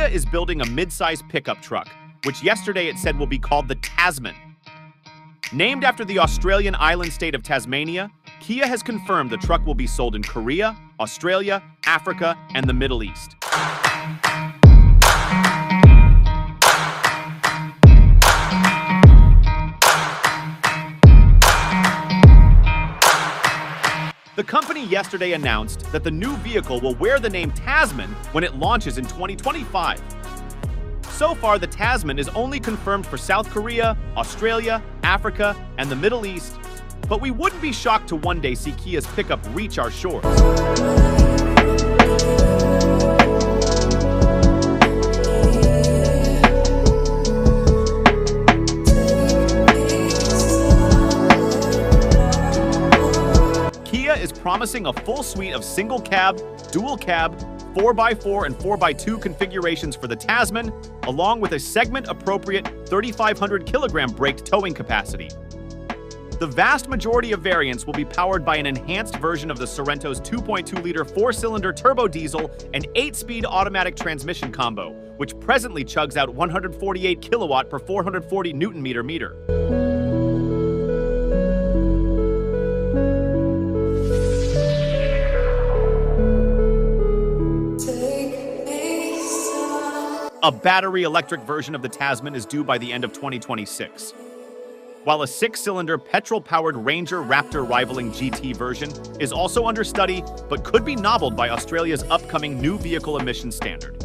Kia is building a mid-size pickup truck, which yesterday it said will be called the Tasman. Named after the Australian island state of Tasmania, Kia has confirmed the truck will be sold in Korea, Australia, Africa, and the Middle East. The company yesterday announced that the new vehicle will wear the name Tasman when it launches in 2025. So far, the Tasman is only confirmed for South Korea, Australia, Africa, and the Middle East, but we wouldn't be shocked to one day see Kia's pickup reach our shores. Kia is promising a full suite of single cab, dual cab, 4x4 and 4x2 configurations for the Tasman, along with a segment-appropriate 3,500 kilogram braked towing capacity. The vast majority of variants will be powered by an enhanced version of the Sorento's 2.2-liter 4-cylinder turbo diesel and 8-speed automatic transmission combo, which presently chugs out 148 kilowatt per 440 newton-meter meter. A battery-electric version of the Tasman is due by the end of 2026, while a 6-cylinder petrol-powered Ranger Raptor rivaling GT version is also under study but could be nobbled by Australia's upcoming new vehicle emission standard.